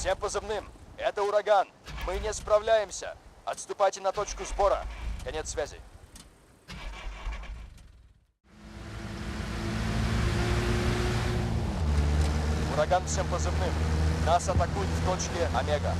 Всем позывным. Это ураган. Мы не справляемся. Отступайте на точку сбора. Конец связи. Ураган всем позывным. Нас атакуют в точке Омега.